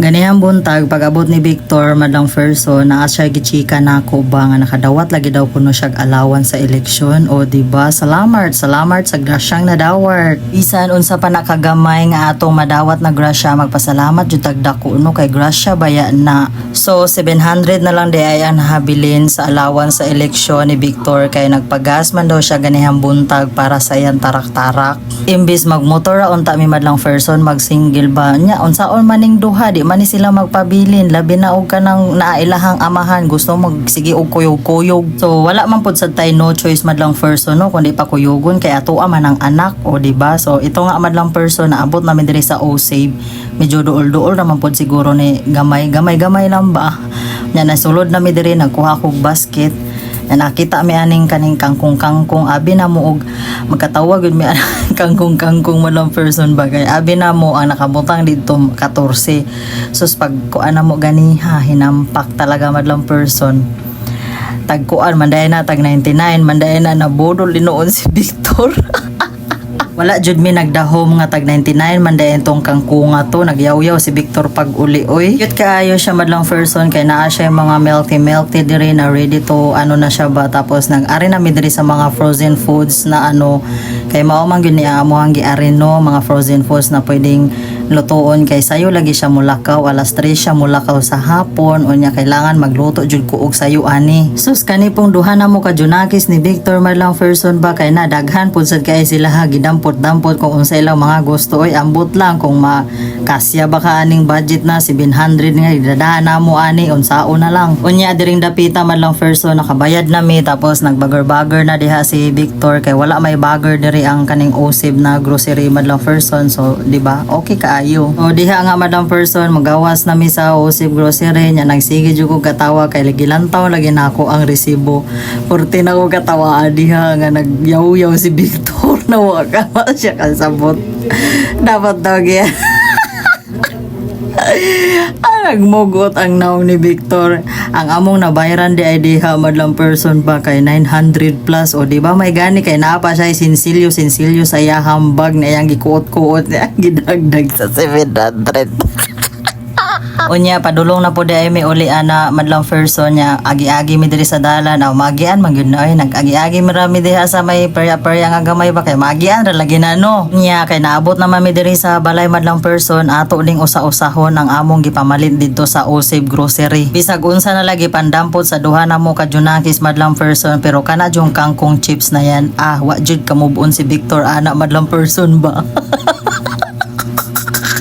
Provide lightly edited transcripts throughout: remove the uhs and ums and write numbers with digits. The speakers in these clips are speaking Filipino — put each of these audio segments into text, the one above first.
Ganihang buntag pag-abot ni Victor madlang firso na siya gichika nako ba nga nakadawat lagi daw kuno siya alawan sa eleksyon o diba salamat sa grasyang nadawat. Bisan unsa pa nakagamay nga atong madawat na grasya magpasalamat jud tagdako no kay grasya baya na. So 700 na lang di ay ang habilin sa alawan sa eleksyon ni Victor kay nagpagas man daw siya ganihang buntag para sa iyang tarak-tarak. Imbis magmotor ra unta mi madlang person mag-single ba nya unsaon maning duha di man ni sila magpabilin labi na og kanang nailahang amahan gusto magsige og kuyog-kuyog. So wala man pud sad tay no choice madlang person no kundi pa kuyogon kay ato man ang anak o di ba. So ito nga madlang person na abot namin diri sa O-Save medyo duol-duol naman pud siguro ni gamay lang ba nya nasulod na mi diri nagkuha kog basket na nakita mi aning kaning kangkong abi na mo og magkatawag gud mi kangkong madlang person ba kay abi na mo ang nakabutang dito 14 sus pag kuan na mo gani ha hinampak talaga madlang person tagkuan manday na tag 99 manday na nabudol dinoon si Victor. Wala jud mi nagdahom nga tag 99 man dayon tong kangkunga to nagyaw-yaw si Victor pag uli oy. Cute kaayo siya madlang person kay naa siya mga melty diri na ready to ano na siya ba tapos nag-ari na mi diri sa mga frozen foods na ano kay mao man gyud ni amo ang giari no mga frozen foods na pwedeng lutuon kay sayo lagi siya mulakaw alas 3 siya mulakaw sa hapon unya kailangan magluto jud ko og sayo ani. Sus kani pong duha na mo ka junakis ni Victor madlang person ba kay na daghan pud sad kay sila ha dampot kung unsa ilang mga gusto oy ambot lang kung makasya ba ka aning budget na 700 nga idadahan na mo ani unsaon na lang unya diring dapita madlang person nakabayad na mi tapos nagbagar-bagar na diha si Victor kay wala may bagar diri ang kaning O-Save na grocery madlang person so di ba okay kaayo o diha nga madlang person magawas na mi sa O-Save grocery nya nagsige jud ko katawa kay gilantaw lagi nako ang resibo 40 na ko katawa diha nga nagyaw-yaw si Victor na waka siya kasabot dapat daw yan. Nagmugot ang naong ni Victor ang among nabayaran di ay diha madlang person ba kay 900 plus o di ba may gani kay naa pa siya sinsilyo sa iyang bag na iyang gikuot-kuot niya gidagdag sa 700. Unya padulong na po di ay may uli ana madlang person niya agi-agi mi diri sa dalan aw magian man gyud na ay nag-agi-agi marami diha sa may perya nga gamay ba kay magian ra lagi na no nya kay naabot na mi diri sa balay madlang person ato ning usa-usahon ang among gipamalit didto sa O-Save grocery bisag unsa na lagi pandampot sa duha na mo ka junakis madlang person pero kana jung kangkong chips na yan wa jud kamubon si Victor ana madlang person ba.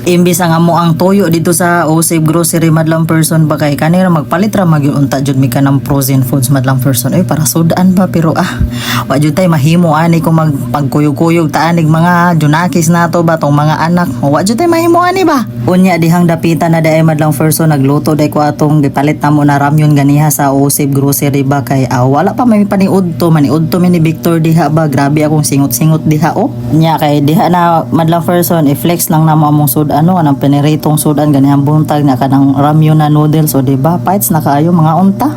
Imbis ang amo ang tuyo dito sa O-Save grocery madlang person ba kay kanira magpalit ra magyunta jud mi kanang frozen foods madlang person ay para sudaan ba pero wa jud tay mahimo ani kung magpagkuyog-kuyog taanig mga junakis nato ba tong mga anak wa jud tay mahimo ani ba unya dihang dapita na daay madlang person nagluto day ko atong gipalit namo na ramyon ganiha sa O-Save grocery ba kay wala pa may maniudto mi ni Victor diha ba grabe akong singot diha nya kay diha na madlang person i-flex lang namo among ano anang piniritong sudan ganihang buntag na kanang ramyun na noodles o diba fights na kaayo mga unta.